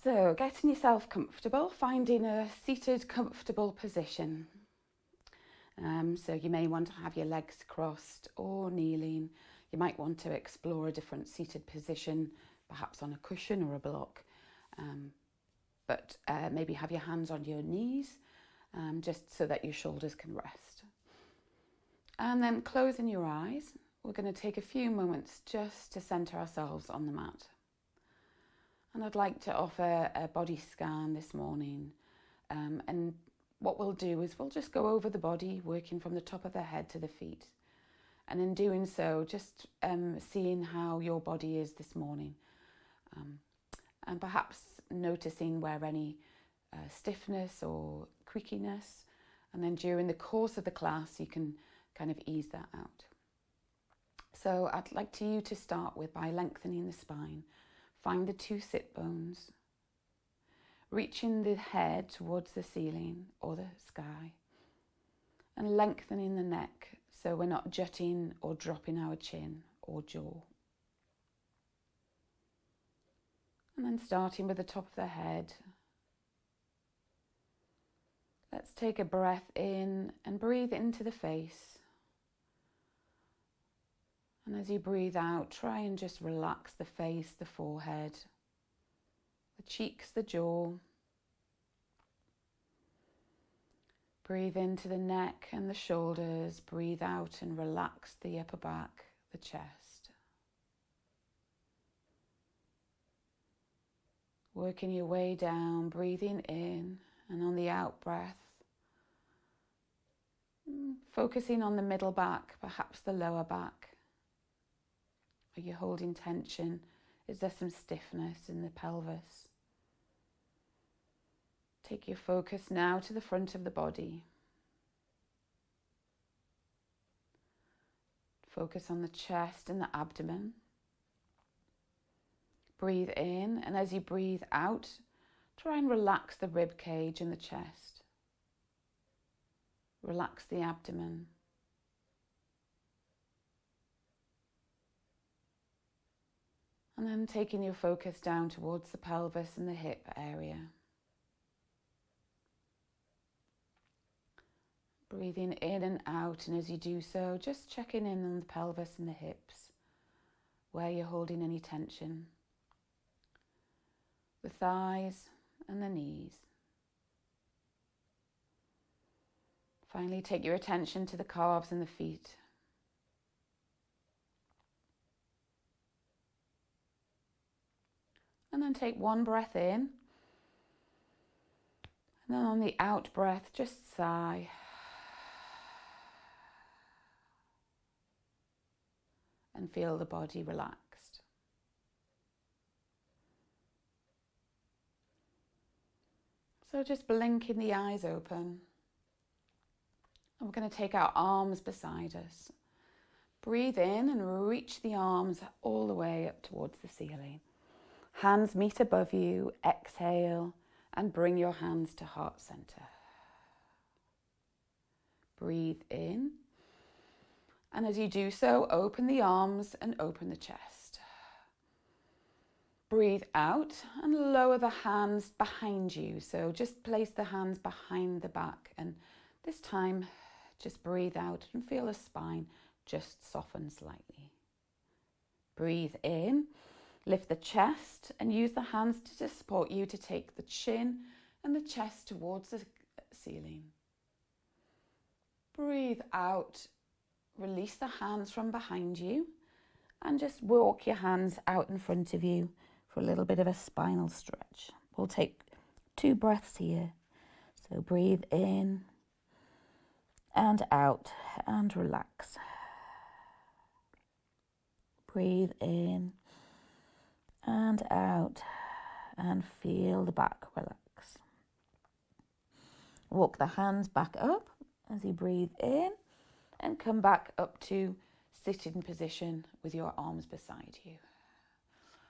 So getting yourself comfortable, finding a seated, comfortable position. So you may want to have your legs crossed or kneeling. You might want to explore a different seated position, perhaps on a cushion or a block. But maybe have your hands on your knees, just so that your shoulders can rest. And then closing your eyes, we're going to take a few moments just to center ourselves on the mat. And I'd like to offer a body scan this morning. And what we'll do is we'll just go over the body, working from the top of the head to the feet. And in doing so, just seeing how your body is this morning. And perhaps noticing where any stiffness or creakiness. And then during the course of the class, you can kind of ease that out. So I'd like you to start with by lengthening the spine. Find the two sit bones, reaching the head towards the ceiling or the sky, and lengthening the neck so we're not jutting or dropping our chin or jaw. And then starting with the top of the head, let's take a breath in and breathe into the face. And as you breathe out, try and just relax the face, the forehead, the cheeks, the jaw. Breathe into the neck and the shoulders. Breathe out and relax the upper back, the chest. Working your way down, breathing in, and on the out breath, focusing on the middle back, perhaps the lower back. Are you holding tension? Is there some stiffness in the pelvis? Take your focus now to the front of the body. Focus on the chest and the abdomen. Breathe in, and as you breathe out, try and relax the rib cage and the chest. Relax the abdomen. And then taking your focus down towards the pelvis and the hip area. Breathing in and out, and as you do so, just checking in on the pelvis and the hips, where you're holding any tension. The thighs and the knees. Finally, take your attention to the calves and the feet. And then take one breath in. And then on the out breath, just sigh. And feel the body relaxed. So just blinking the eyes open. And we're going to take our arms beside us. Breathe in and reach the arms all the way up towards the ceiling. Hands meet above you, exhale, and bring your hands to heart center. Breathe in, and as you do so, open the arms and open the chest. Breathe out and lower the hands behind you. So just place the hands behind the back, and this time just breathe out and feel the spine just soften slightly. Breathe in. Lift the chest and use the hands to support you to take the chin and the chest towards the ceiling. Breathe out. Release the hands from behind you and just walk your hands out in front of you for a little bit of a spinal stretch. We'll take 2 breaths here. So breathe in and out and relax. Breathe in and out, and feel the back relax. Walk the hands back up as you breathe in, and come back up to sitting position with your arms beside you.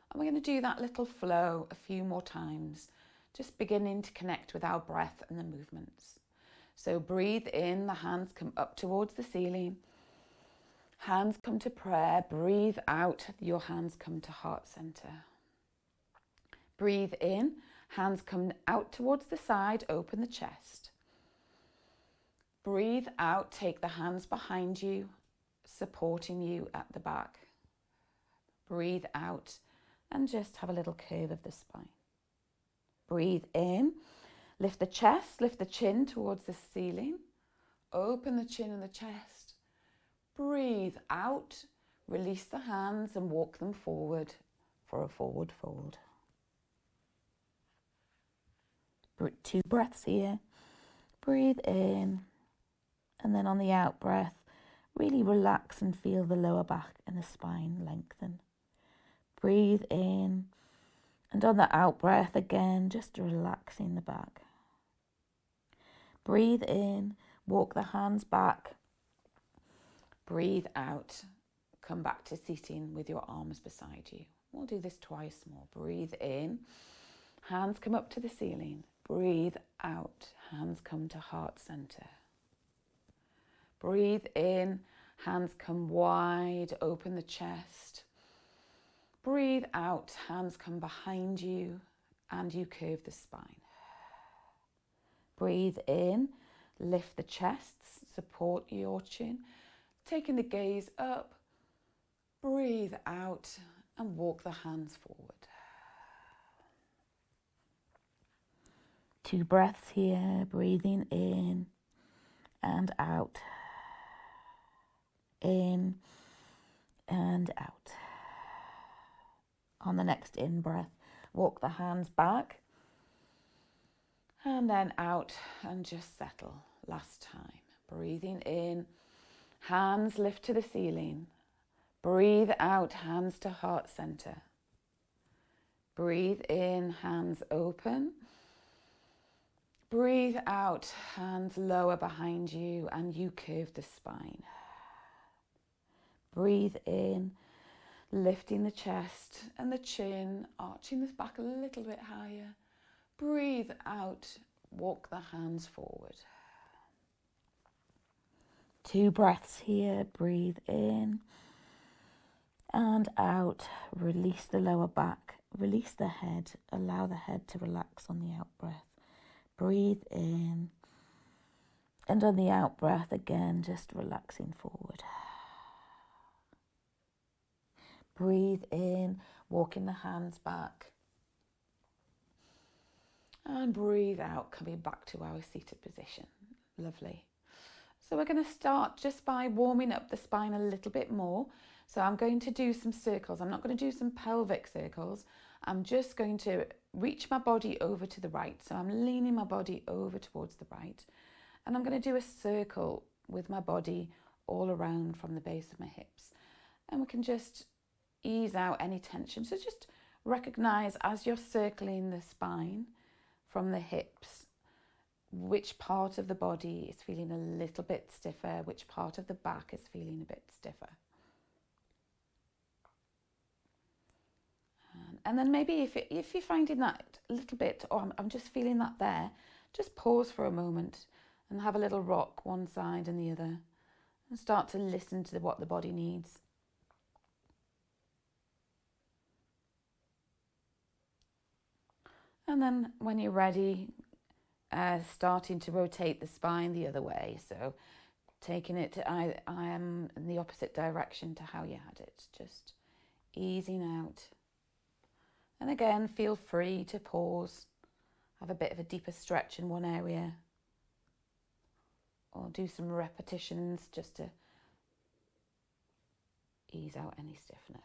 And we're going to do that little flow a few more times, just beginning to connect with our breath and the movements. So breathe in, the hands come up towards the ceiling. Hands come to prayer. Breathe out, your hands come to heart center. Breathe in, Hands come out towards the side, open the chest. Breathe out, take the hands behind you, supporting you at the back. Breathe out and just have a little curve of the spine. Breathe in, lift the chest, lift the chin towards the ceiling. Open the chin and the chest. Breathe out, release the hands and walk them forward for a forward fold. 2 breaths here. Breathe in, and then on the out breath, really relax and feel the lower back and the spine lengthen. Breathe in, and on the out breath again, just relaxing the back. Breathe in, walk the hands back. Breathe out, come back to seating with your arms beside you. We'll do this twice more. Breathe in, hands come up to the ceiling. Breathe out, hands come to heart center. Breathe in, hands come wide, open the chest. Breathe out, hands come behind you and you curve the spine. Breathe in, lift the chest, support your chin, taking the gaze up. Breathe out and walk the hands forward. 2 breaths here, breathing in and out. In and out. On the next in breath, walk the hands back and then out and just settle. Last time. Breathing in, hands lift to the ceiling. Breathe out, hands to heart center. Breathe in, hands open. Breathe out, hands lower behind you and you curve the spine. Breathe in, lifting the chest and the chin, arching the back a little bit higher. Breathe out, walk the hands forward. 2 breaths here, breathe in and out. Release the lower back, release the head, allow the head to relax on the out breath. Breathe in, and on the out breath again, just relaxing forward. Breathe in, walking the hands back. And breathe out, coming back to our seated position. Lovely. So we're going to start just by warming up the spine a little bit more. So I'm going to do some circles. I'm not going to do some pelvic circles. I'm just going to reach my body over to the right. So I'm leaning my body over towards the right. And I'm going to do a circle with my body all around from the base of my hips. And we can just ease out any tension. So just recognize as you're circling the spine from the hips, which part of the body is feeling a little bit stiffer, which part of the back is feeling a bit stiffer. And then maybe if you're finding that a little bit, or I'm just feeling that there, just pause for a moment and have a little rock one side and the other and start to listen to what the body needs. And then when you're ready, starting to rotate the spine the other way. So taking it to, I am in the opposite direction to how you had it. Just easing out. And again, feel free to pause. Have a bit of a deeper stretch in one area. Or do some repetitions just to ease out any stiffness.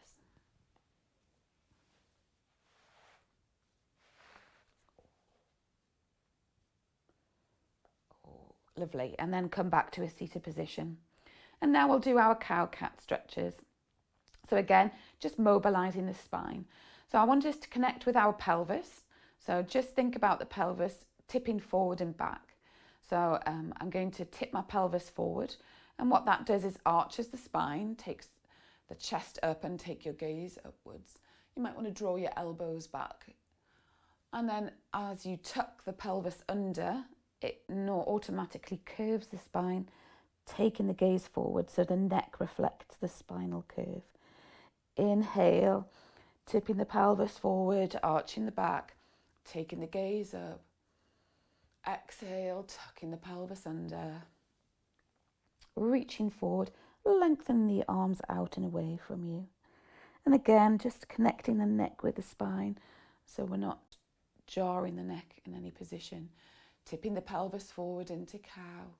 Lovely. And then come back to a seated position. And now we'll do our cow-cat stretches. So again, just mobilizing the spine. So I want us to connect with our pelvis. So just think about the pelvis tipping forward and back. So I'm going to tip my pelvis forward. And what that does is arches the spine, takes the chest up and take your gaze upwards. You might want to draw your elbows back. And then as you tuck the pelvis under, it automatically curves the spine, taking the gaze forward so the neck reflects the spinal curve. Inhale, tipping the pelvis forward, arching the back. taking the gaze up. Exhale, tucking the pelvis under. Reaching forward, lengthen the arms out and away from you. And again, just connecting the neck with the spine so we're not jarring the neck in any position. Tipping the pelvis forward into cow.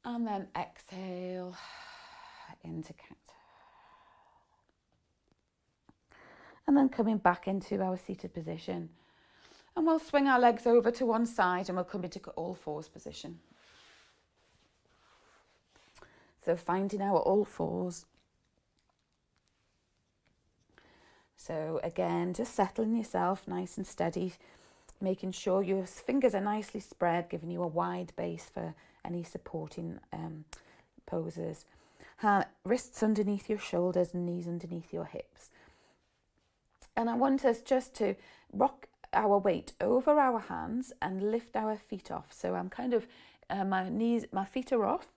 And then exhale into cat. And then coming back into our seated position. And we'll swing our legs over to one side and we'll come into all fours position. So finding our all fours. So again, just settling yourself nice and steady, making sure your fingers are nicely spread, giving you a wide base for any supporting poses. Wrists underneath your shoulders and knees underneath your hips. And I want us just to rock our weight over our hands and lift our feet off. So I'm kind of, my feet are off,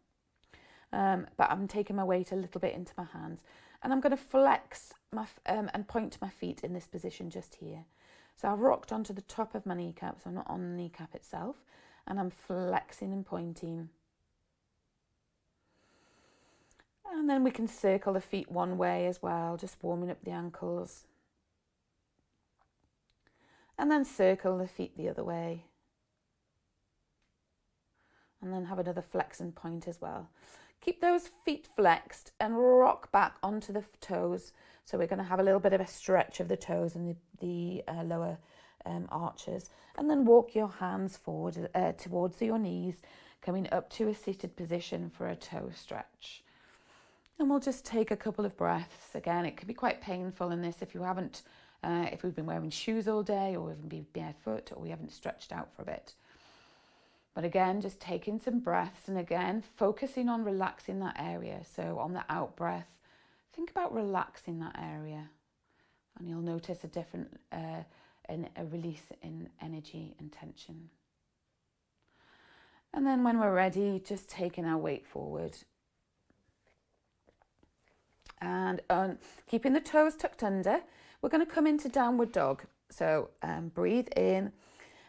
but I'm taking my weight a little bit into my hands. And I'm going to flex and point my feet in this position just here. So I've rocked onto the top of my kneecap, so I'm not on the kneecap itself. And I'm flexing and pointing. And then we can circle the feet one way as well, just warming up the ankles. And then circle the feet the other way. And then have another flex and point as well. Keep those feet flexed and rock back onto the toes. So we're going to have a little bit of a stretch of the toes and the lower arches. And then walk your hands forward towards your knees, coming up to a seated position for a toe stretch. And we'll just take a couple of breaths. Again, it can be quite painful in this if you haven't, if we've been wearing shoes all day or even been barefoot or we haven't stretched out for a bit. But again, just taking some breaths and again, focusing on relaxing that area. So on the out breath, think about relaxing that area. And you'll notice a different, a release in energy and tension. And then when we're ready, just taking our weight forward. And keeping the toes tucked under, we're going to come into downward dog. So breathe in.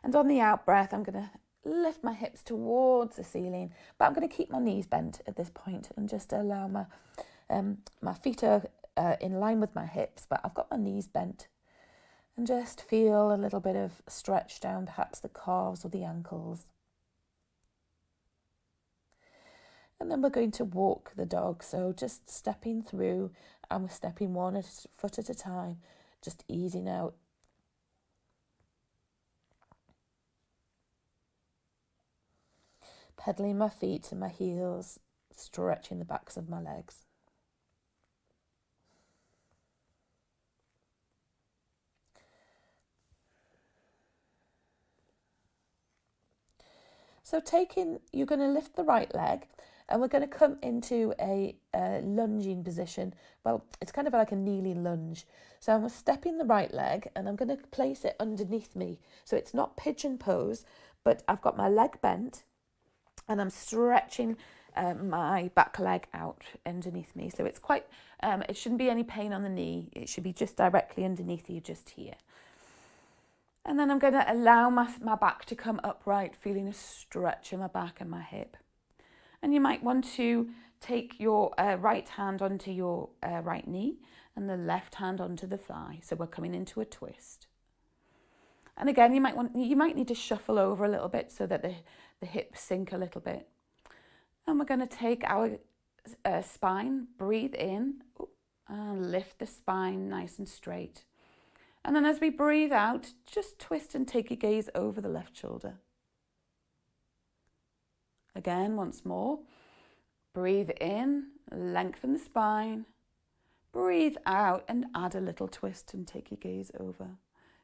And on the out breath, I'm going to lift my hips towards the ceiling, but I'm going to keep my knees bent at this point and just allow my feet are in line with my hips, but I've got my knees bent, and just feel a little bit of stretch down perhaps the calves or the ankles. And then we're going to walk the dog, so just stepping through, and we're stepping one foot at a time, just easing out. Pedaling my feet and my heels, stretching the backs of my legs. So you're going to lift the right leg and we're going to come into a lunging position. Well, it's kind of like a kneeling lunge. So I'm stepping the right leg and I'm going to place it underneath me. So it's not pigeon pose, but I've got my leg bent. And I'm stretching my back leg out underneath me. So it's quite, it shouldn't be any pain on the knee. It should be just directly underneath you, just here. And then I'm going to allow my back to come upright, feeling a stretch in my back and my hip. And you might want to take your right hand onto your right knee and the left hand onto the thigh. So we're coming into a twist. And again, you might need to shuffle over a little bit so that the hips sink a little bit. And we're going to take our spine, breathe in, and lift the spine nice and straight. And then as we breathe out, just twist and take your gaze over the left shoulder. Again, once more, breathe in, lengthen the spine. Breathe out and add a little twist and take your gaze over.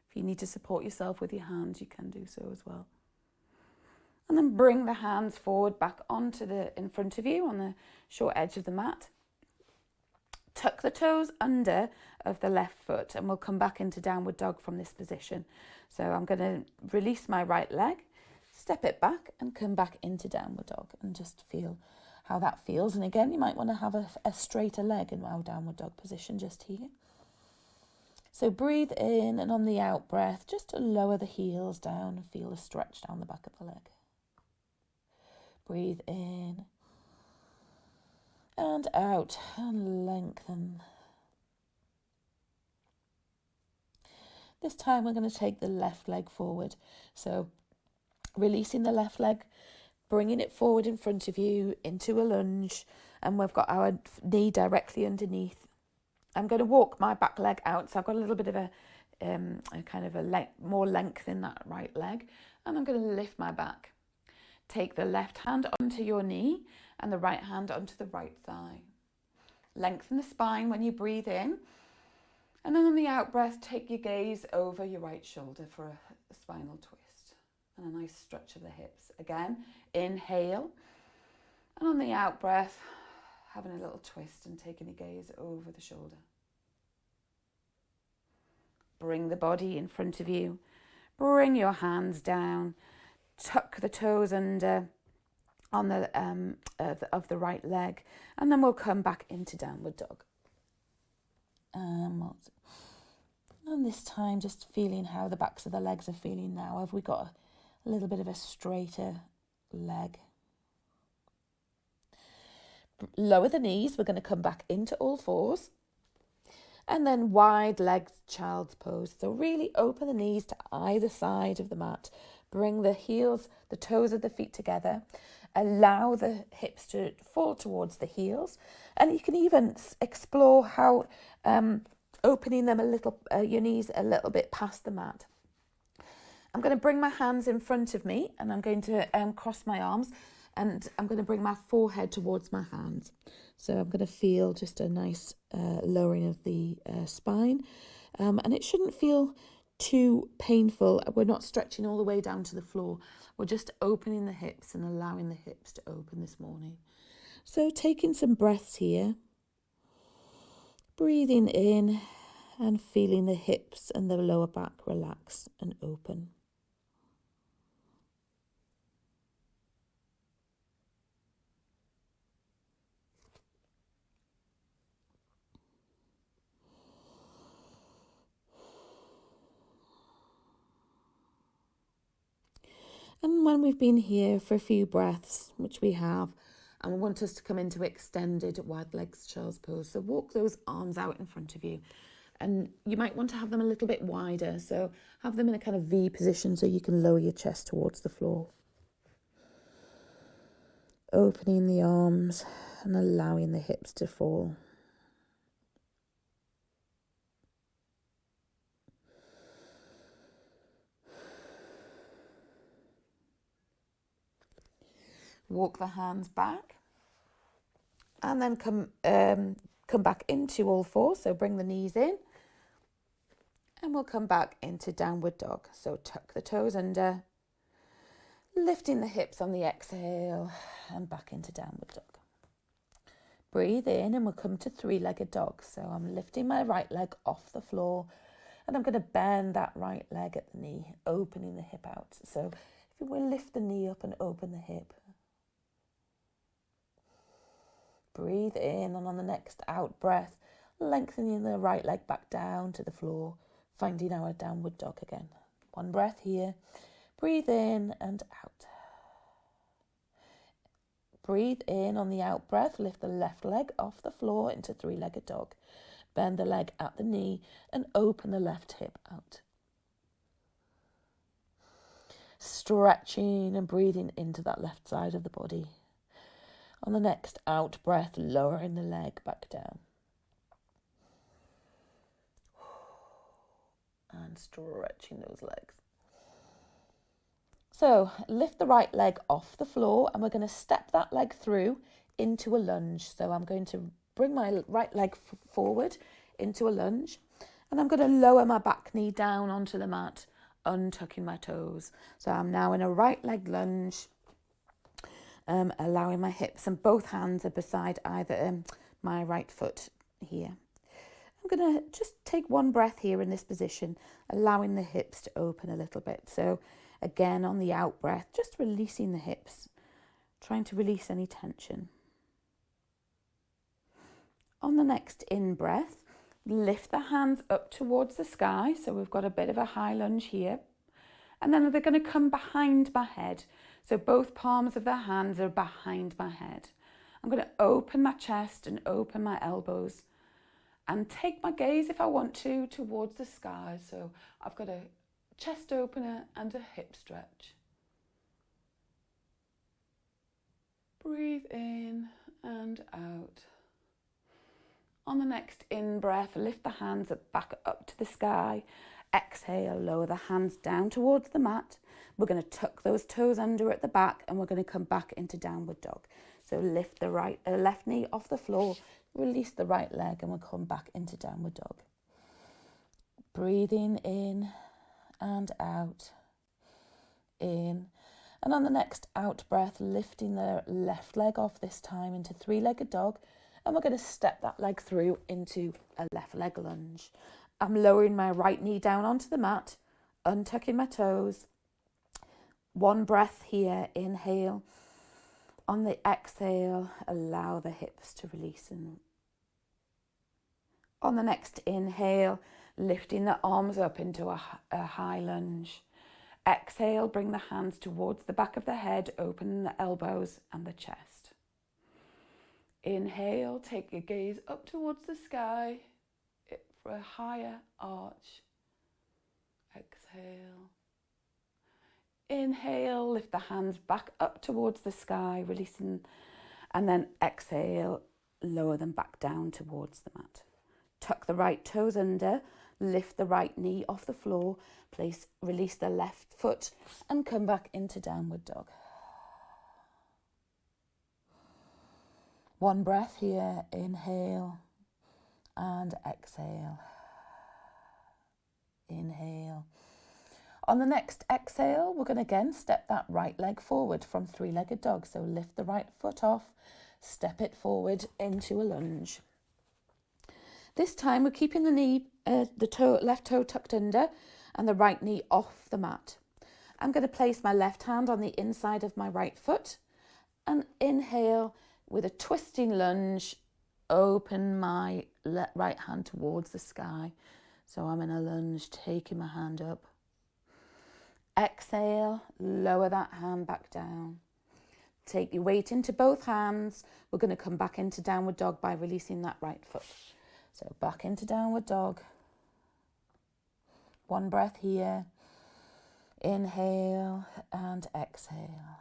If you need to support yourself with your hands, you can do so as well. And then bring the hands forward back in front of you on the short edge of the mat. Tuck the toes under of the left foot and we'll come back into downward dog from this position. So I'm going to release my right leg, step it back and come back into downward dog and just feel how that feels. And again, you might want to have a straighter leg in our downward dog position just here. So breathe in, and on the out breath, just to lower the heels down and feel a stretch down the back of the leg. Breathe in and out and lengthen. This time we're going to take the left leg forward. So releasing the left leg, bringing it forward in front of you into a lunge, and we've got our knee directly underneath. I'm going to walk my back leg out, so I've got a little bit of a kind of more length in that right leg, and I'm going to lift my back. Take the left hand onto your knee and the right hand onto the right thigh. Lengthen the spine when you breathe in, and then on the out breath, take your gaze over your right shoulder for a spinal twist and a nice stretch of the hips. Again, inhale, and on the out breath, having a little twist and taking your gaze over the shoulder. Bring the body in front of you. Bring your hands down. Tuck the toes under on the of the right leg, and then we'll come back into downward dog. And this time, just feeling how the backs of the legs are feeling now. Have we got a little bit of a straighter leg? Lower the knees. We're going to come back into all fours. And then wide legs, child's pose. So really open the knees to either side of the mat. Bring the heels, the toes of the feet together. Allow the hips to fall towards the heels. And you can even explore how opening them a little, your knees a little bit past the mat. I'm going to bring my hands in front of me, and I'm going to cross my arms, and I'm going to bring my forehead towards my hands. So I'm going to feel just a nice lowering of the spine. And it shouldn't feel too painful. We're not stretching all the way down to the floor. We're just opening the hips and allowing the hips to open this morning. So taking some breaths here. Breathing in and feeling the hips and the lower back relax and open. And when we've been here for a few breaths, which we have, and we want us to come into extended wide legs child's pose. So walk those arms out in front of you. And you might want to have them a little bit wider. So have them in a kind of V position so you can lower your chest towards the floor. Opening the arms and allowing the hips to fall. Walk the hands back, and then come back into all fours. So bring the knees in, and we'll come back into downward dog. So tuck the toes under, lifting the hips on the exhale, and back into downward dog. Breathe in, and we'll come to three-legged dog. So I'm lifting my right leg off the floor, and I'm going to bend that right leg at the knee, opening the hip out. So if you will lift the knee up and open the hip. Breathe in, and on the next out breath, lengthening the right leg back down to the floor, finding our downward dog again. One breath here. Breathe in and out. Breathe in on the out breath, lift the left leg off the floor into three-legged dog. Bend the leg at the knee and open the left hip out. Stretching and breathing into that left side of the body. On the next out breath, lowering the leg back down. And stretching those legs. So lift the right leg off the floor, and we're going to step that leg through into a lunge. So I'm going to bring my right leg forward into a lunge, and I'm going to lower my back knee down onto the mat, untucking my toes. So I'm now in a right leg lunge. Allowing my hips, and both hands are beside either my right foot here. I'm going to just take one breath here in this position, allowing the hips to open a little bit. So again, on the out breath, just releasing the hips, trying to release any tension. On the next in breath, Lift the hands up towards the sky. So we've got a bit of a high lunge here. And then they're going to come behind my head. So both palms of the hands are behind my head. I'm going to open my chest and open my elbows and take my gaze, if I want to, towards the sky. So I've got a chest opener and a hip stretch. Breathe in and out. On the next in-breath, lift the hands back up to the sky. Exhale, lower the hands down towards the mat. We're going to tuck those toes under at the back and we're going to come back into downward dog. So lift the left knee off the floor, release the right leg and we'll come back into downward dog. Breathing in and out. In. And on the next out breath, lifting the left leg off this time into three-legged dog. And we're going to step that leg through into a left leg lunge. I'm lowering my right knee down onto the mat, untucking my toes. One breath here, inhale. On the exhale, allow the hips to release. And on the next inhale, lifting the arms up into a high lunge. Exhale, bring the hands towards the back of the head, open the elbows and the chest. Inhale, take your gaze up towards the sky for a higher arch. Exhale. Inhale, lift the hands back up towards the sky, releasing, and then exhale, lower them back down towards the mat. Tuck the right toes under, lift the right knee off the floor, release the left foot and come back into downward dog. One breath here, inhale and exhale. Inhale. On the next exhale, we're going to again step that right leg forward from three-legged dog. So lift the right foot off, step it forward into a lunge. This time we're keeping the left toe tucked under and the right knee off the mat. I'm going to place my left hand on the inside of my right foot and inhale with a twisting lunge, open my right hand towards the sky. So I'm in a lunge, taking my hand up. Exhale, lower that hand back down. Take your weight into both hands. We're going to come back into downward dog by releasing that right foot. So back into downward dog. One breath here. Inhale and exhale.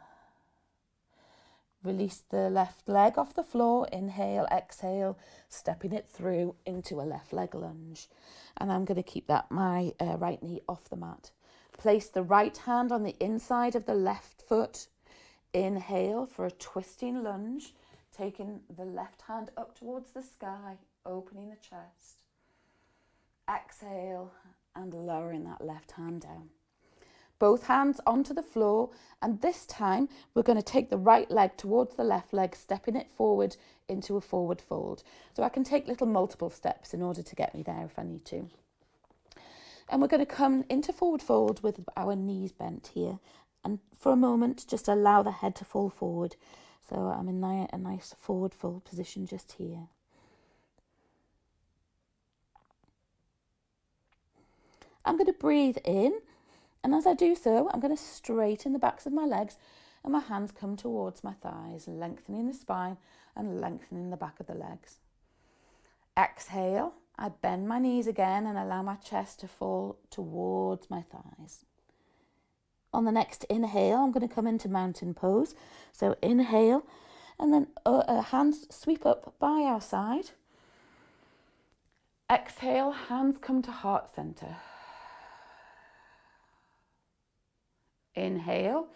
Release the left leg off the floor. Inhale, exhale, stepping it through into a left leg lunge. And I'm going to keep my right knee off the mat. Place the right hand on the inside of the left foot. Inhale for a twisting lunge, taking the left hand up towards the sky, opening the chest. Exhale and lowering that left hand down. Both hands onto the floor, and this time we're going to take the right leg towards the left leg, stepping it forward into a forward fold. So I can take little multiple steps in order to get me there if I need to. And we're going to come into forward fold with our knees bent here. And for a moment, just allow the head to fall forward. So I'm in a nice forward fold position just here. I'm going to breathe in. And as I do so, I'm going to straighten the backs of my legs and my hands come towards my thighs, lengthening the spine and lengthening the back of the legs. Exhale, I bend my knees again and allow my chest to fall towards my thighs. On the next inhale, I'm going to come into mountain pose. So inhale and then hands sweep up by our side. Exhale, hands come to heart center. Inhale,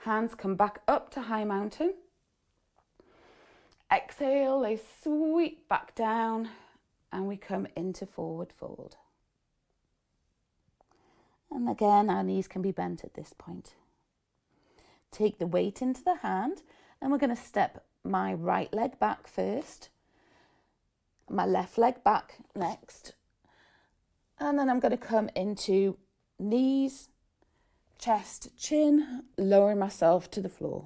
hands come back up to high mountain. Exhale, they sweep back down and we come into forward fold. And again, our knees can be bent at this point. Take the weight into the hand and we're going to step my right leg back first, my left leg back next. And then I'm going to come into knees, chest, chin, lowering myself to the floor.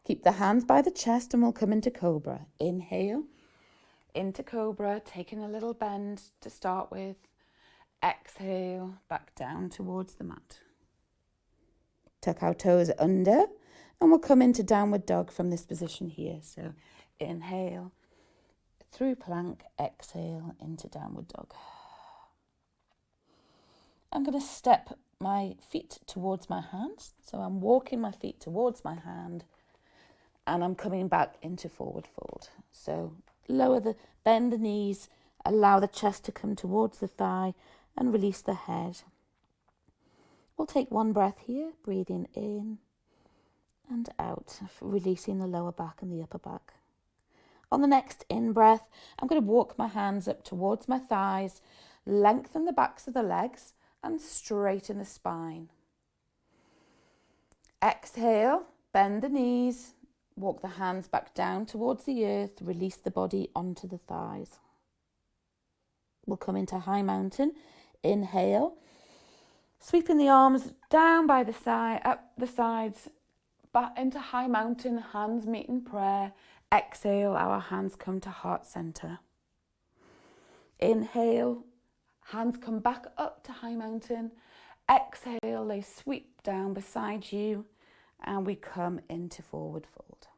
Keep the hands by the chest and we'll come into cobra. Inhale. into Cobra, taking a little bend to start with. Exhale, back down towards the mat. Tuck our toes under, and we'll come into Downward Dog from this position here. So inhale, through plank, exhale into Downward Dog. I'm going to step my feet towards my hands. So I'm walking my feet towards my hand, and I'm coming back into Forward Fold. So bend the knees, allow the chest to come towards the thigh, and release the head. We'll take one breath here, breathing in and out, releasing the lower back and the upper back. On the next in-breath, I'm going to walk my hands up towards my thighs, lengthen the backs of the legs and straighten the spine. Exhale, bend the knees, walk the hands back down towards the earth, release the body onto the thighs. We'll come into High Mountain. Inhale, sweeping the arms down by the side, up the sides, back into High Mountain, hands meet in prayer. Exhale, our hands come to Heart Center. Inhale, hands come back up to High Mountain. Exhale, they sweep down beside you, and we come into Forward Fold.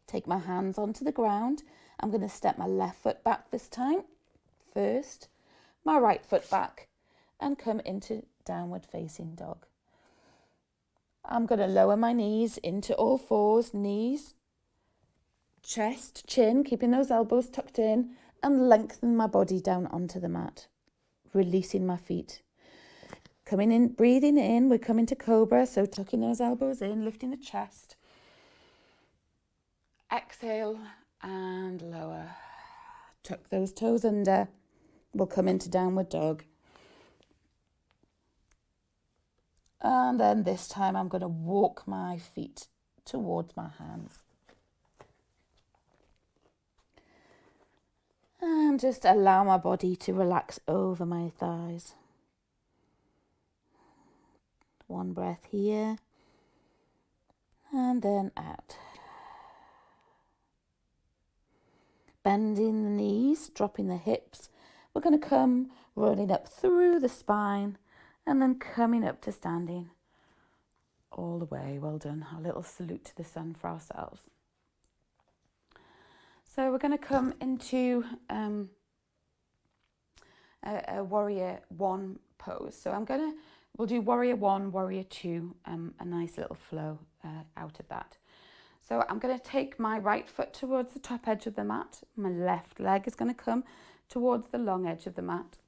Take my hands onto the ground. I'm going to step my left foot back this time. First, my right foot back, and come into Downward Facing Dog. I'm going to lower my knees into all fours, knees, chest, chin, keeping those elbows tucked in, and lengthen my body down onto the mat, releasing my feet. Coming in, breathing in, we're coming to Cobra, so tucking those elbows in, lifting the chest. Exhale and lower. Tuck those toes under. We'll come into Downward Dog. And then this time I'm going to walk my feet towards my hands. And just allow my body to relax over my thighs. One breath here. And then out. Bending the knees, dropping the hips. We're going to come rolling up through the spine and then coming up to standing all the way. Well done. A little salute to the sun for ourselves. So we're going to come into a Warrior One pose. So we'll do Warrior One, Warrior Two, a nice little flow out of that. So I'm going to take my right foot towards the top edge of the mat. My left leg is going to come towards the long edge of the mat.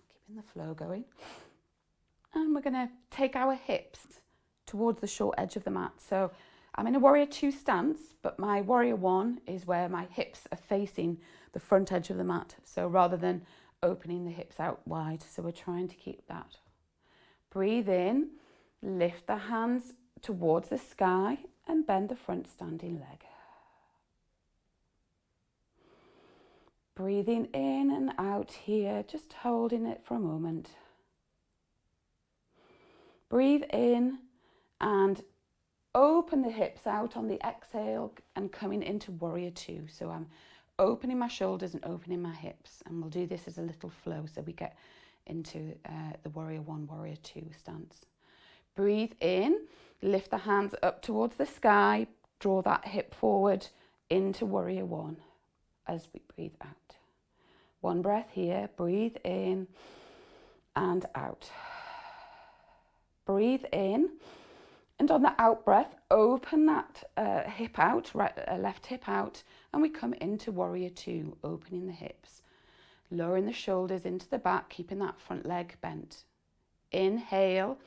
Keeping the flow going. And we're going to take our hips towards the short edge of the mat. So I'm in a Warrior Two stance, but my Warrior One is where my hips are facing the front edge of the mat. So rather than opening the hips out wide. So we're trying to keep that. Breathe in, lift the hands towards the sky and bend the front standing leg. Breathing in and out here, just holding it for a moment. Breathe in and open the hips out on the exhale and coming into Warrior Two. So I'm opening my shoulders and opening my hips, and we'll do this as a little flow so we get into the Warrior One, Warrior Two stance. Breathe in, lift the hands up towards the sky, draw that hip forward into Warrior One as we breathe out. One breath here, breathe in and out. Breathe in, and on the out breath, open that hip out, left hip out, and we come into Warrior Two, opening the hips, lowering the shoulders into the back, keeping that front leg bent. Inhale,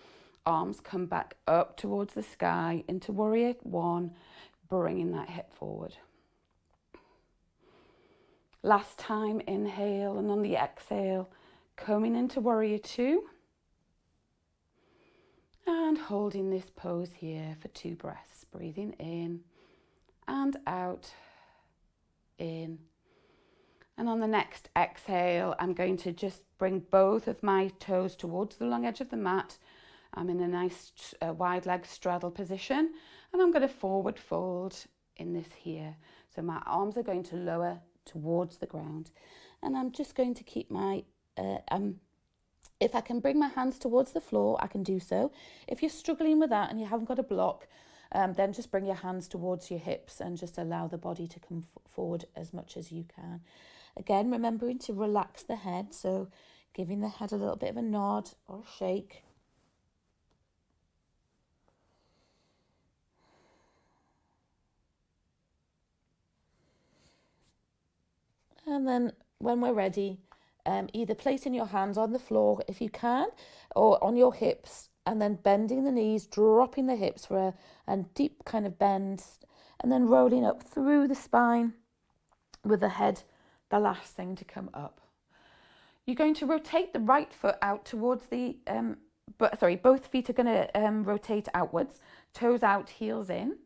arms come back up towards the sky into Warrior One, bringing that hip forward. Last time, inhale, and on the exhale, coming into Warrior Two. And holding this pose here for 2 breaths. Breathing in and out, in. And on the next exhale, I'm going to just bring both of my toes towards the long edge of the mat I'm in a nice wide leg straddle position, and I'm going to forward fold in this here. So my arms are going to lower towards the ground, and I'm just going to keep my, if I can bring my hands towards the floor, I can do so. If you're struggling with that and you haven't got a block, then just bring your hands towards your hips and just allow the body to come forward as much as you can. Again, remembering to relax the head, so giving the head a little bit of a nod or a shake. And then when we're ready, either placing your hands on the floor if you can, or on your hips, and then bending the knees, dropping the hips for a deep kind of bend, and then rolling up through the spine with the head the last thing to come up. You're going to rotate the right foot out towards the, both feet are going to rotate outwards, toes out, heels in.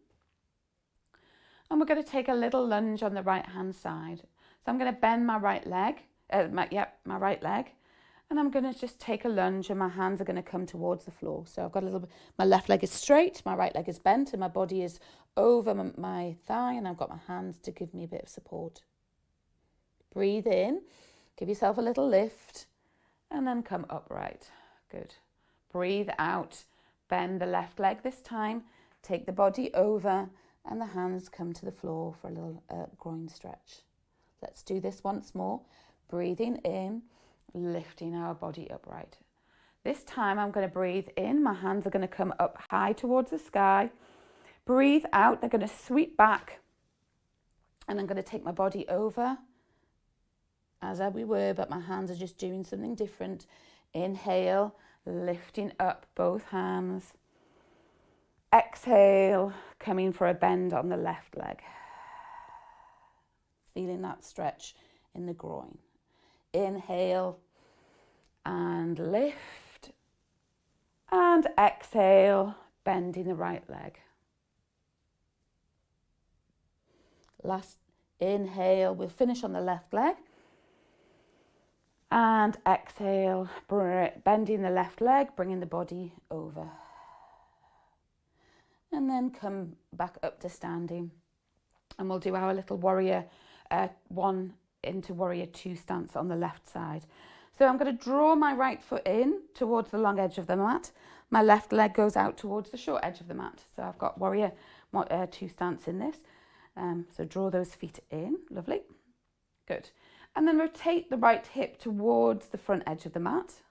And we're going to take a little lunge on the right hand side. So I'm going to bend my right leg, my right leg, and I'm going to just take a lunge, and my hands are going to come towards the floor. So I've got a little bit, my left leg is straight, my right leg is bent, and my body is over my thigh, and I've got my hands to give me a bit of support. Breathe in, give yourself a little lift, and then come upright. Good. Breathe out, bend the left leg this time, take the body over, and the hands come to the floor for a little groin stretch. Let's do this once more. Breathing in, lifting our body upright. This time I'm going to breathe in. My hands are going to come up high towards the sky. Breathe out. They're going to sweep back. And I'm going to take my body over as we were, but my hands are just doing something different. Inhale, lifting up both hands. Exhale, coming for a bend on the left leg. Feeling that stretch in the groin. Inhale and lift, and exhale, bending the right leg. Last inhale, we'll finish on the left leg, and exhale, bending the left leg, bringing the body over, and then come back up to standing, and we'll do our little warrior 1 into warrior 2 stance on the left side. So I'm going to draw my right foot in towards the long edge of the mat. My left leg goes out towards the short edge of the mat. So I've got warrior 2 stance in this. So draw those feet in. Lovely. Good. And then rotate the right hip towards the front edge of the mat.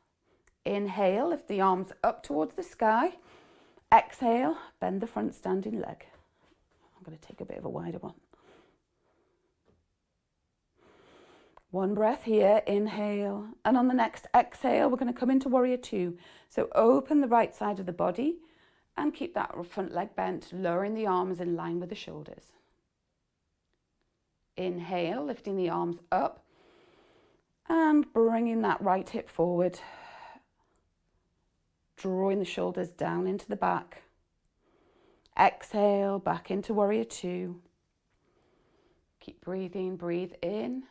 Inhale, lift the arms up towards the sky. Exhale, bend the front standing leg. I'm going to take a bit of a wider one. One breath here, inhale, and on the next exhale, we're going to come into warrior 2. So open the right side of the body and keep that front leg bent, lowering the arms in line with the shoulders. Inhale, lifting the arms up and bringing that right hip forward, drawing the shoulders down into the back. Exhale, back into warrior 2. Keep breathing, breathe in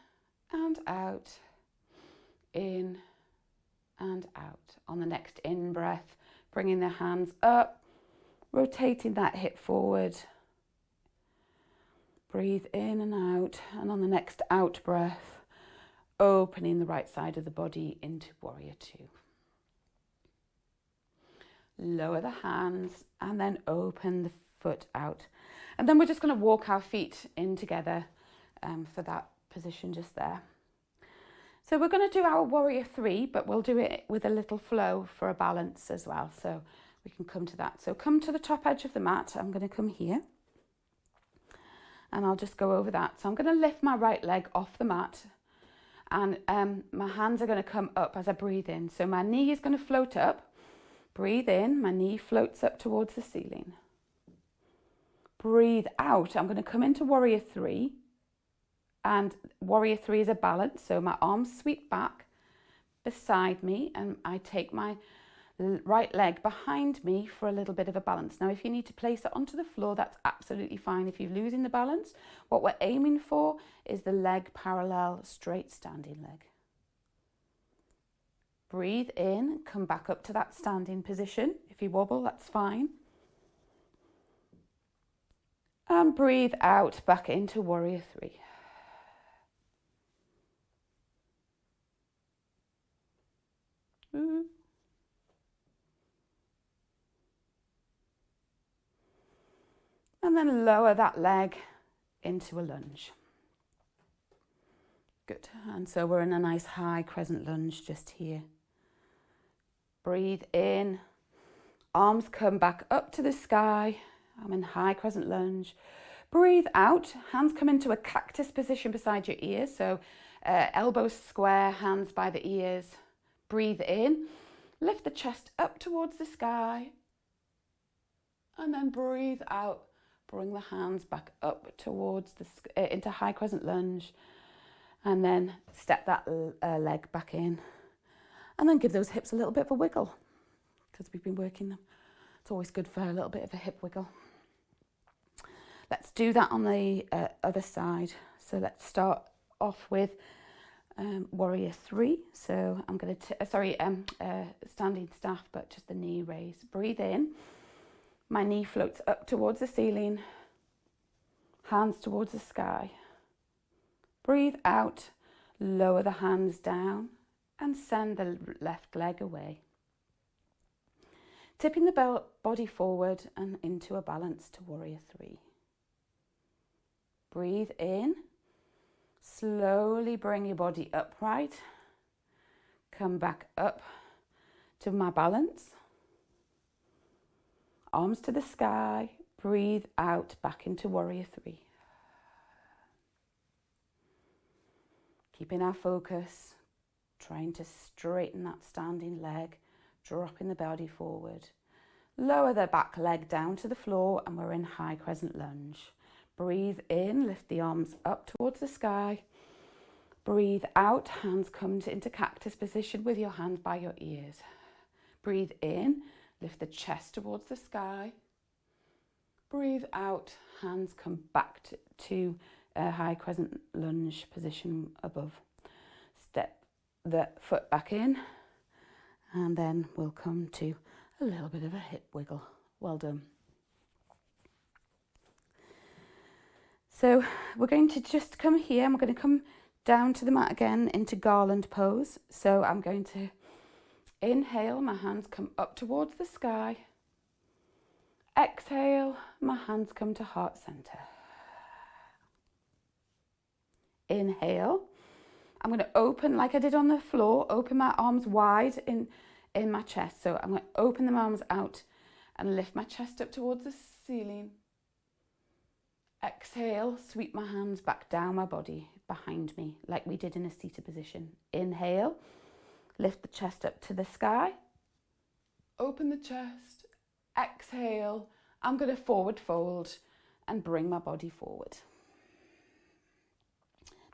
and out, in and out. On the next in breath, bringing the hands up, rotating that hip forward. Breathe in and out, and on the next out breath, opening the right side of the body into warrior 2. Lower the hands and then open the foot out. And then we're just going to walk our feet in together for that position just there. So we're going to do our warrior 3, but we'll do it with a little flow for a balance as well. So we can come to that. So come to the top edge of the mat. I'm going to come here and I'll just go over that. So I'm going to lift my right leg off the mat, and my hands are going to come up as I breathe in. So my knee is going to float up. Breathe in, my knee floats up towards the ceiling. Breathe out, I'm going to come into warrior 3. And warrior 3 is a balance, so my arms sweep back beside me and I take my right leg behind me for a little bit of a balance. Now, if you need to place it onto the floor, that's absolutely fine. If you're losing the balance, what we're aiming for is the leg parallel, straight standing leg. Breathe in, come back up to that standing position. If you wobble, that's fine. And breathe out back into warrior three. And then lower that leg into a lunge. Good. And so we're in a nice high crescent lunge just here. Breathe in. Arms come back up to the sky. I'm in high crescent lunge. Breathe out. Hands come into a cactus position beside your ears. So elbows square, hands by the ears. Breathe in. Lift the chest up towards the sky. And then breathe out. Bring the hands back up towards into high crescent lunge. And then step that leg back in. And then give those hips a little bit of a wiggle, because we've been working them. It's always good for a little bit of a hip wiggle. Let's do that on the other side. So let's start off with warrior three. So I'm going to, standing staff, but just the knee raise. Breathe in. My knee floats up towards the ceiling, hands towards the sky. Breathe out, lower the hands down and send the left leg away. Tipping the body forward and into a balance to warrior three. Breathe in, slowly bring your body upright. Come back up to my balance. Arms to the sky, breathe out back into warrior three. Keeping our focus, trying to straighten that standing leg, dropping the body forward. Lower the back leg down to the floor and we're in high crescent lunge. Breathe in, lift the arms up towards the sky. Breathe out, hands come into cactus position with your hands by your ears. Breathe in. Lift the chest towards the sky. Breathe out, hands come back to a high crescent lunge position above. Step the foot back in and then we'll come to a little bit of a hip wiggle. Well done. So we're going to just come here and we're going to come down to the mat again into garland pose. So I'm going to inhale, my hands come up towards the sky. Exhale, my hands come to heart center. Inhale, I'm going to open like I did on the floor, open my arms wide in my chest. So I'm going to open the arms out and lift my chest up towards the ceiling. Exhale, sweep my hands back down my body behind me like we did in a seated position. Inhale. Lift the chest up to the sky. Open the chest. Exhale. I'm going to forward fold and bring my body forward.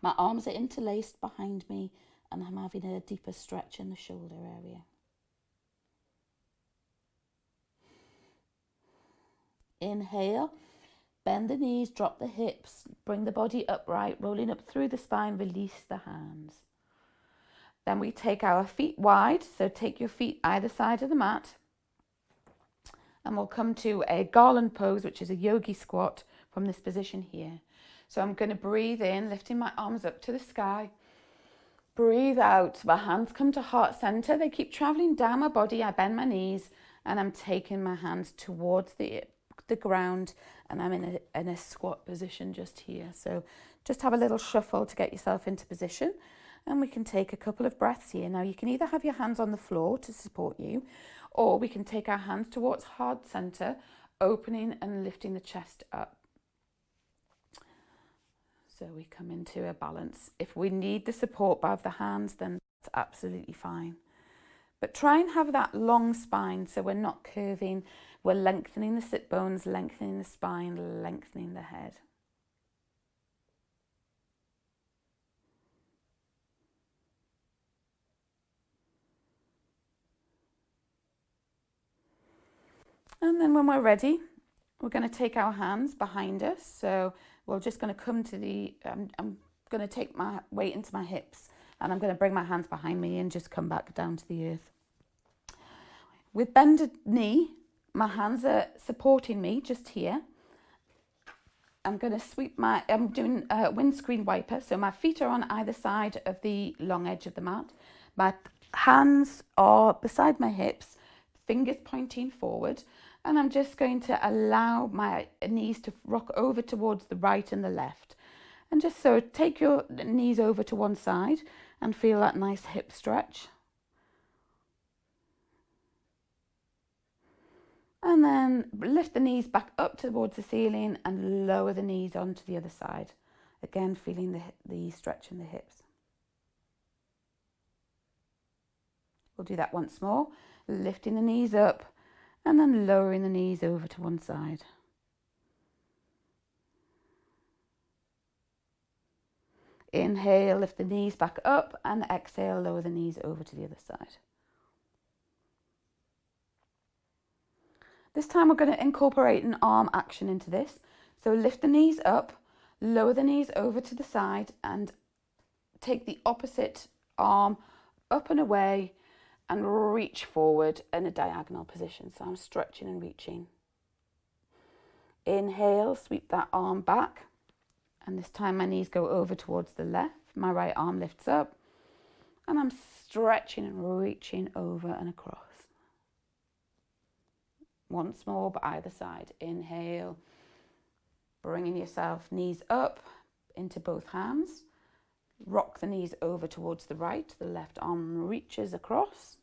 My arms are interlaced behind me and I'm having a deeper stretch in the shoulder area. Inhale. Bend the knees, drop the hips, bring the body upright, rolling up through the spine, release the hands. Then we take our feet wide, so take your feet either side of the mat. And we'll come to a garland pose, which is a yogi squat from this position here. So I'm going to breathe in, lifting my arms up to the sky. Breathe out, my hands come to heart center. They keep traveling down my body. I bend my knees and I'm taking my hands towards the ground and I'm in a squat position just here. So just have a little shuffle to get yourself into position. And we can take a couple of breaths here. Now you can either have your hands on the floor to support you, or we can take our hands towards heart center, opening and lifting the chest up. So we come into a balance. If we need the support of the hands, then that's absolutely fine. But try and have that long spine so we're not curving. We're lengthening the sit bones, lengthening the spine, lengthening the head. And then when we're ready, we're going to take our hands behind us. So we're just going to come to I'm going to take my weight into my hips. And I'm going to bring my hands behind me and just come back down to the earth. With bended knee, my hands are supporting me just here. I'm going to sweep I'm doing a windscreen wiper. So my feet are on either side of the long edge of the mat. My hands are beside my hips, fingers pointing forward. And I'm just going to allow my knees to rock over towards the right and the left. And just so take your knees over to one side and feel that nice hip stretch. And then lift the knees back up towards the ceiling and lower the knees onto the other side. Again, feeling the stretch in the hips. We'll do that once more, lifting the knees up and then lowering the knees over to one side. Inhale, lift the knees back up, and exhale, lower the knees over to the other side. This time we're going to incorporate an arm action into this. So lift the knees up, lower the knees over to the side, and take the opposite arm up and away and reach forward in a diagonal position. So I'm stretching and reaching. Inhale, sweep that arm back. And this time my knees go over towards the left. My right arm lifts up. And I'm stretching and reaching over and across. Once more, but either side. Inhale, bringing yourself knees up into both hands. Rock the knees over towards the right. The left arm reaches across.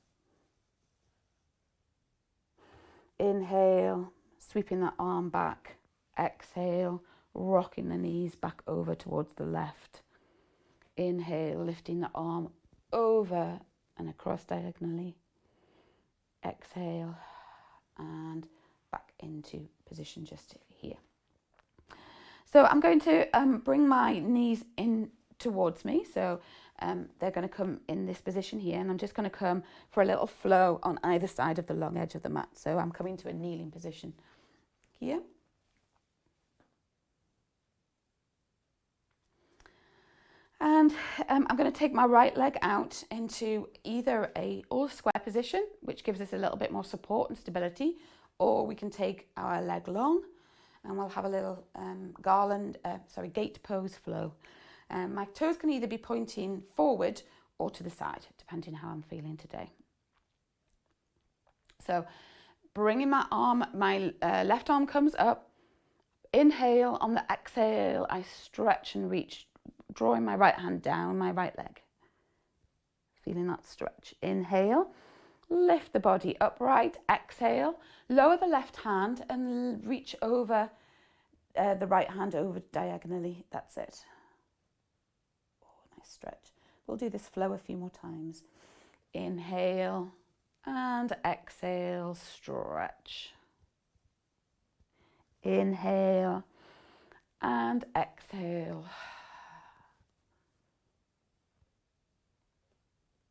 Inhale, sweeping that arm back. Exhale, rocking the knees back over towards the left. Inhale, lifting the arm over and across diagonally. Exhale, and back into position just here. So I'm going to bring my knees in towards me. So they're going to come in this position here, and I'm just going to come for a little flow on either side of the long edge of the mat. So I'm coming to a kneeling position here. And I'm going to take my right leg out into either a all square position, which gives us a little bit more support and stability, or we can take our leg long and we'll have a little gate pose flow. My toes can either be pointing forward or to the side, depending on how I'm feeling today. So bringing my arm, my left arm comes up. Inhale, on the exhale, I stretch and reach, drawing my right hand down my right leg. Feeling that stretch. Inhale, lift the body upright. Exhale, lower the left hand and reach over the right hand over diagonally. That's it. Oh, nice stretch. We'll do this flow a few more times. Inhale and exhale, stretch. Inhale and exhale.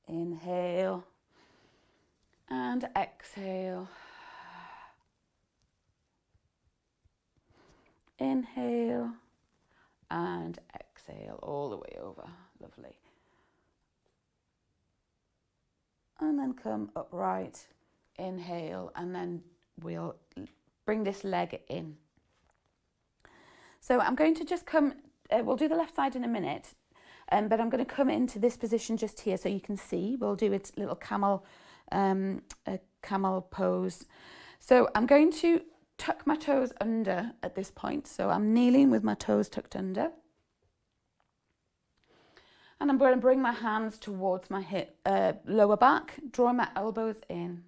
Inhale and exhale. Inhale and exhale all the way over. Lovely. And then come upright. Inhale, and then we'll bring this leg in. So I'm going to just come, we'll do the left side in a minute. But I'm going to come into this position just here so you can see. We'll do a little camel pose. So I'm going to tuck my toes under at this point. So I'm kneeling with my toes tucked under. And I'm going to bring my hands towards my lower back, draw my elbows in.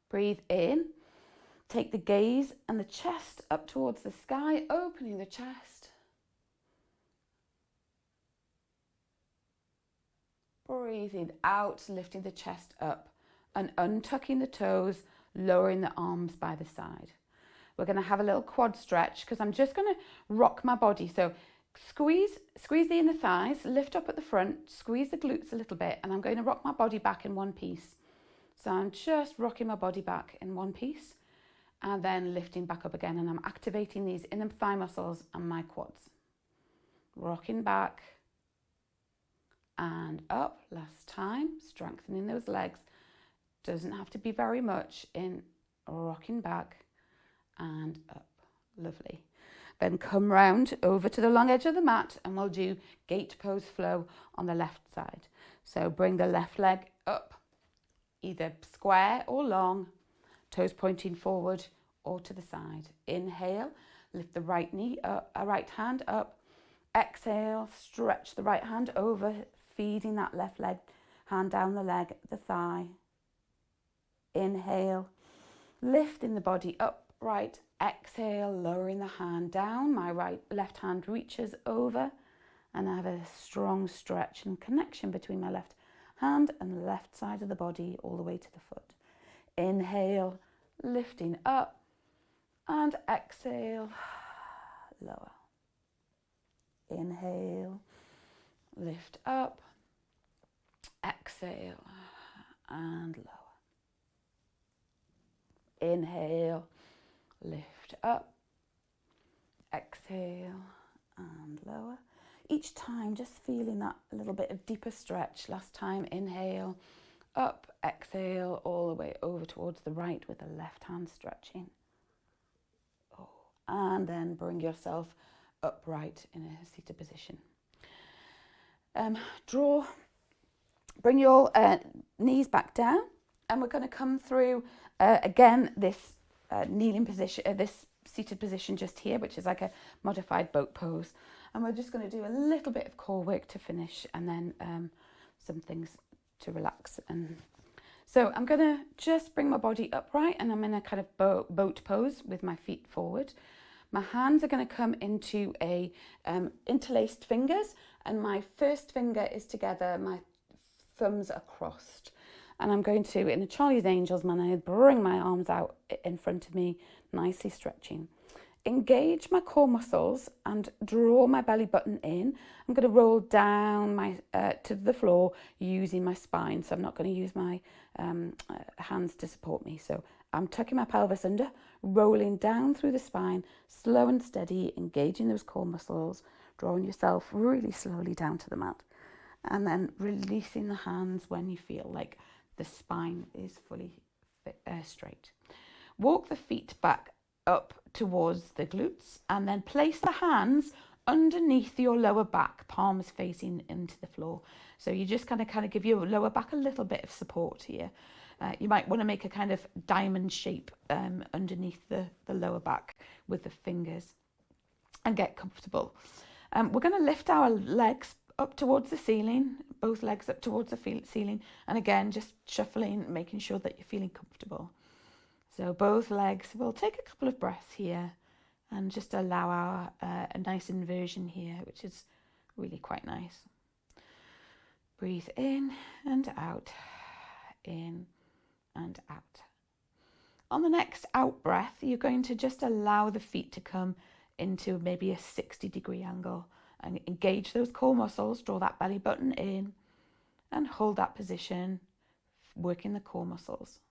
Breathe in. Take the gaze and the chest up towards the sky, opening the chest. Breathing out, lifting the chest up and untucking the toes, lowering the arms by the side. We're going to have a little quad stretch because I'm just going to rock my body. So squeeze the inner thighs, lift up at the front, squeeze the glutes a little bit, and I'm going to rock my body back in one piece. So I'm just rocking my body back in one piece and then lifting back up again, and I'm activating these inner thigh muscles and my quads. Rocking back and up. Last time, strengthening those legs. Doesn't have to be very much in rocking back and up. Lovely. Then come round over to the long edge of the mat and we'll do gate pose flow on the left side. So bring the left leg up, either square or long, toes pointing forward or to the side. Inhale, lift the right knee up, right hand up. Exhale, stretch the right hand over, feeding that left leg, hand down the leg, the thigh. Inhale, lifting the body upright. Exhale, lowering the hand down. My left hand reaches over and I have a strong stretch and connection between my left hand and the left side of the body all the way to the foot. Inhale, lifting up and exhale, lower. Inhale, lift up, exhale and lower. Inhale, lift up, exhale and lower. Each time just feeling that a little bit of deeper stretch. Last time, inhale, up, exhale, all the way over towards the right with the left hand stretching. Oh, and then bring yourself upright in a seated position. Bring your knees back down, and we're going to come through again this kneeling position, this seated position just here, which is like a modified boat pose. And we're just going to do a little bit of core work to finish, and then some things to relax. And so I'm going to just bring my body upright, and I'm in a kind of boat pose with my feet forward. My hands are going to come into a interlaced fingers, and my first finger is together, my thumbs are crossed. And I'm going to, in a Charlie's Angels manner, bring my arms out in front of me, nicely stretching. Engage my core muscles and draw my belly button in. I'm going to roll down to the floor using my spine. So I'm not going to use my hands to support me. So I'm tucking my pelvis under, rolling down through the spine, slow and steady, engaging those core muscles, drawing yourself really slowly down to the mat. And then releasing the hands when you feel like the spine is fully straight. Walk the feet back up towards the glutes and then place the hands underneath your lower back, palms facing into the floor. So you just kind of give your lower back a little bit of support here. You might want to make a kind of diamond shape underneath the lower back with the fingers and get comfortable. We're going to lift our legs up towards the ceiling, both legs up towards the ceiling, and again just shuffling, making sure that you're feeling comfortable. So both legs, we'll take a couple of breaths here and just allow our a nice inversion here, which is really quite nice. Breathe in and out, in and out. On the next out breath, you're going to just allow the feet to come into maybe a 60-degree angle and engage those core muscles, draw that belly button in and hold that position, working the core muscles.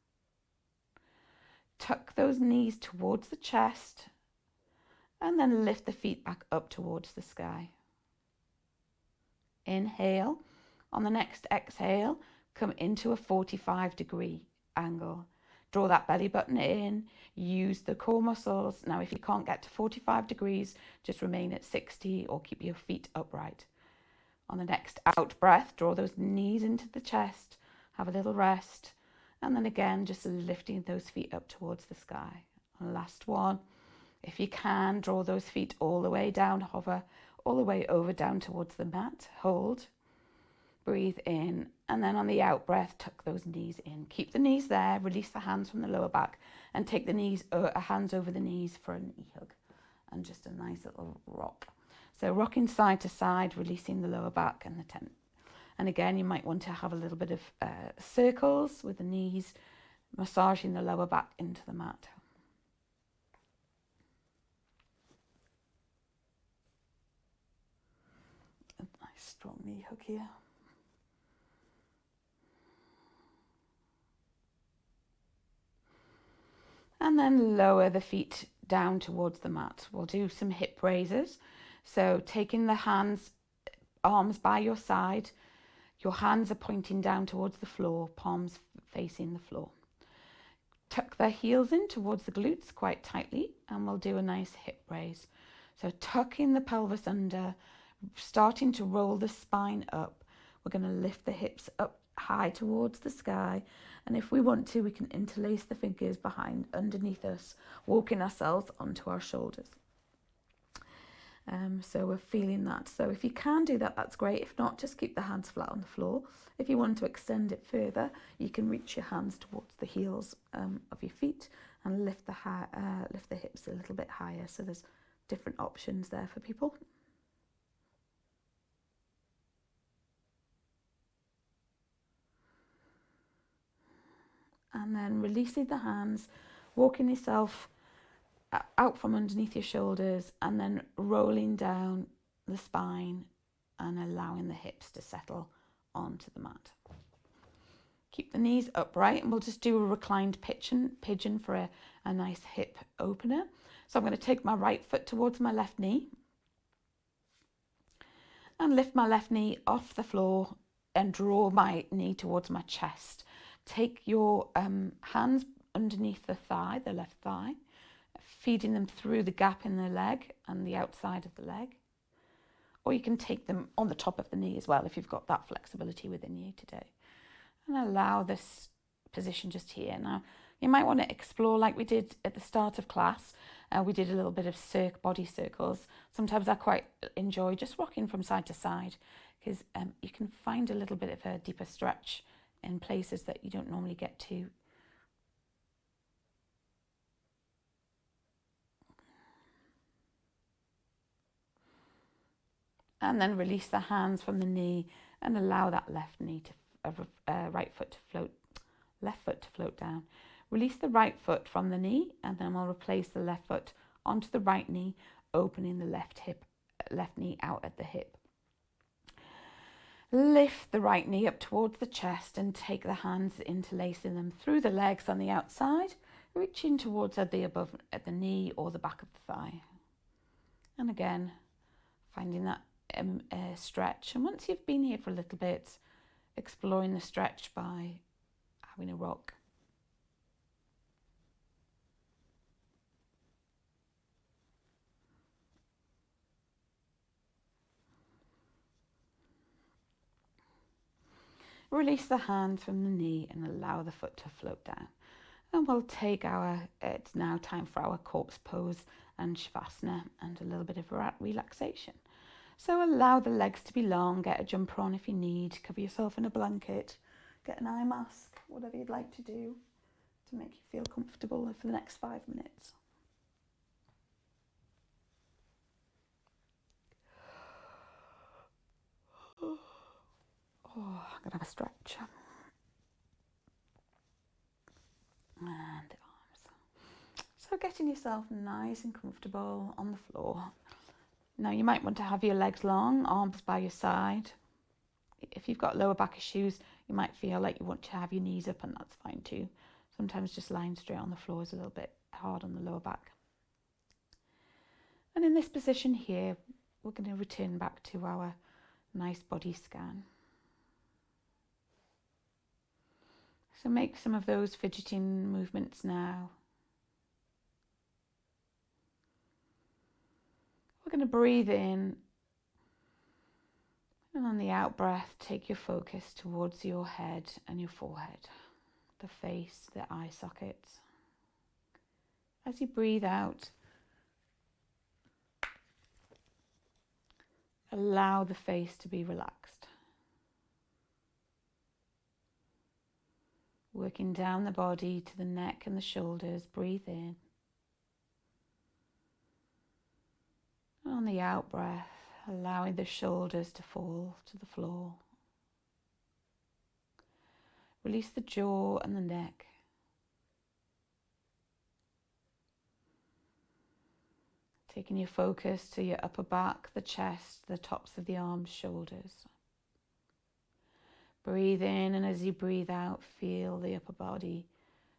Tuck those knees towards the chest and then lift the feet back up towards the sky. Inhale. On the next exhale, come into a 45-degree angle. Draw that belly button in, use the core muscles. Now, if you can't get to 45 degrees, just remain at 60 or keep your feet upright. On the next out breath, draw those knees into the chest, have a little rest, and then again, just lifting those feet up towards the sky. And last one, if you can, draw those feet all the way down, hover all the way over down towards the mat, hold. Breathe in, and then on the out breath, tuck those knees in. Keep the knees there, release the hands from the lower back, and take the hands over the knees for a knee hug, and just a nice little rock. So rocking side to side, releasing the lower back and the tent. And again, you might want to have a little bit of circles with the knees, massaging the lower back into the mat. A nice strong knee hug here. And then lower the feet down towards the mat. We'll do some hip raises. So taking the arms by your side, Your hands are pointing down towards the floor, palms facing the floor. Tuck the heels in towards the glutes quite tightly, and we'll do a nice hip raise. So tucking the pelvis under, starting to roll the spine up. We're going to lift the hips up high towards the sky, and if we want to, we can interlace the fingers behind underneath us, walking ourselves onto our shoulders. So we're feeling that. So if you can do that, that's great. If not, just keep the hands flat on the floor. If you want to extend it further, you can reach your hands towards the heels of your feet and lift the hips a little bit higher. So there's different options there for people. And then releasing the hands, walking yourself out from underneath your shoulders, and then rolling down the spine and allowing the hips to settle onto the mat. Keep the knees upright, and we'll just do a reclined pigeon for a nice hip opener. So I'm going to take my right foot towards my left knee and lift my left knee off the floor and draw my knee towards my chest. Take your hands underneath the thigh, the left thigh, feeding them through the gap in the leg and the outside of the leg. Or you can take them on the top of the knee as well if you've got that flexibility within you today. And allow this position just here. Now, you might want to explore like we did at the start of class. We did a little bit of body circles. Sometimes I quite enjoy just rocking from side to side because you can find a little bit of a deeper stretch in places that you don't normally get to. And then release the hands from the knee and allow that left foot to float down. Release the right foot from the knee, and then we'll replace the left foot onto the right knee, opening the left knee out at the hip. Lift the right knee up towards the chest and take the hands, interlacing them through the legs on the outside, reaching towards at the knee or the back of the thigh. And again, finding that stretch. And once you've been here for a little bit, exploring the stretch by having a rock. Release the hands from the knee and allow the foot to float down. And we'll take it's now time for our corpse pose and shavasana and a little bit of relaxation. So allow the legs to be long, get a jumper on if you need, cover yourself in a blanket, get an eye mask, whatever you'd like to do to make you feel comfortable for the next 5 minutes. Oh, I'm going to have a stretch. And the arms. So getting yourself nice and comfortable on the floor. Now you might want to have your legs long, arms by your side. If you've got lower back issues, you might feel like you want to have your knees up, and that's fine too. Sometimes just lying straight on the floor is a little bit hard on the lower back. And in this position here, we're going to return back to our nice body scan. So make some of those fidgeting movements now. We're going to breathe in, and on the out breath, take your focus towards your head and your forehead, the face, the eye sockets. As you breathe out, allow the face to be relaxed. Working down the body to the neck and the shoulders, breathe in. On the out breath, allowing the shoulders to fall to the floor. Release the jaw and the neck. Taking your focus to your upper back, the chest, the tops of the arms, shoulders. Breathe in, and as you breathe out, feel the upper body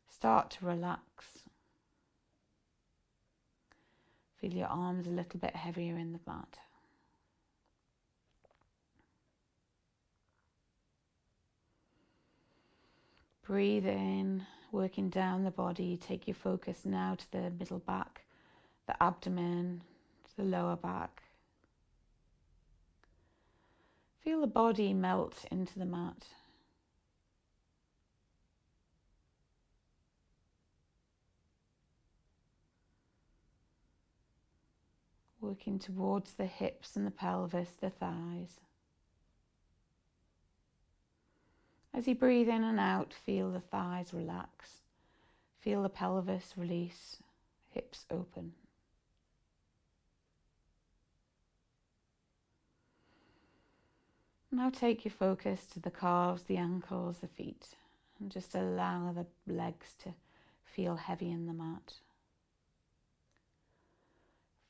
start to relax. Feel your arms a little bit heavier in the mat. Breathe in, working down the body. Take your focus now to the middle back, the abdomen, to the lower back. Feel the body melt into the mat. Working towards the hips and the pelvis, the thighs. As you breathe in and out, feel the thighs relax. Feel the pelvis release, hips open. Now take your focus to the calves, the ankles, the feet, and just allow the legs to feel heavy in the mat.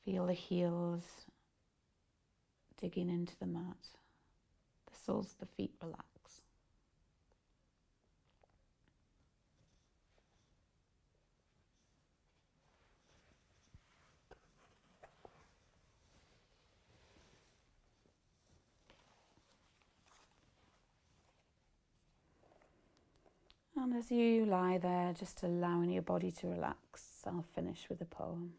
Feel the heels digging into the mat. The soles of the feet relax. And as you lie there, just allowing your body to relax, I'll finish with a poem.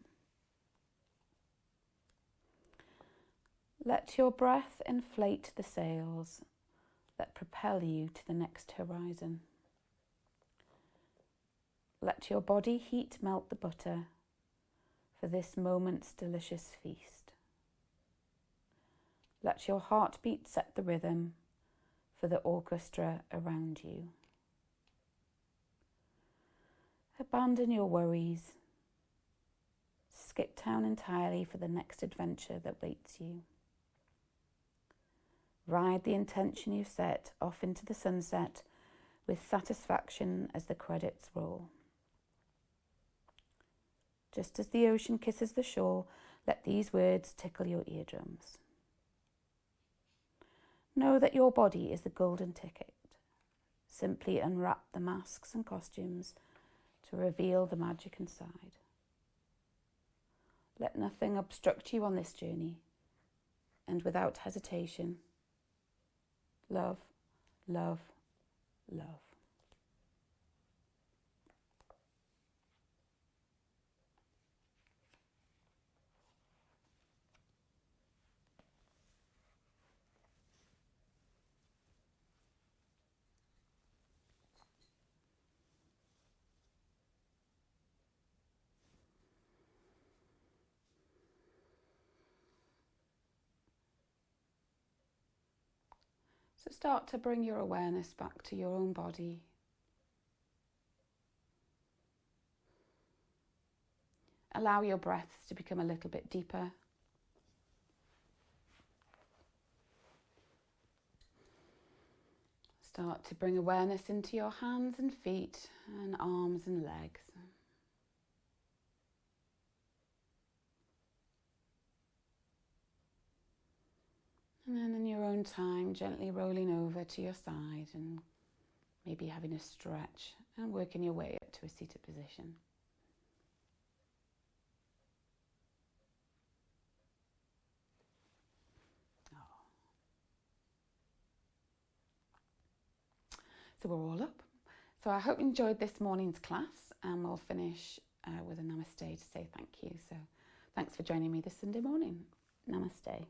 Let your breath inflate the sails that propel you to the next horizon. Let your body heat melt the butter for this moment's delicious feast. Let your heartbeat set the rhythm for the orchestra around you. Abandon your worries. Skip town entirely for the next adventure that waits you. Ride the intention you've set off into the sunset with satisfaction as the credits roll. Just as the ocean kisses the shore, let these words tickle your eardrums. Know that your body is the golden ticket. Simply unwrap the masks and costumes to reveal the magic inside. Let nothing obstruct you on this journey, and without hesitation, love, love, love. So start to bring your awareness back to your own body. Allow your breaths to become a little bit deeper. Start to bring awareness into your hands and feet and arms and legs. And then in your own time, gently rolling over to your side and maybe having a stretch and working your way up to a seated position. So we're all up. So I hope you enjoyed this morning's class, and we'll finish with a namaste to say thank you. So thanks for joining me this Sunday morning. Namaste.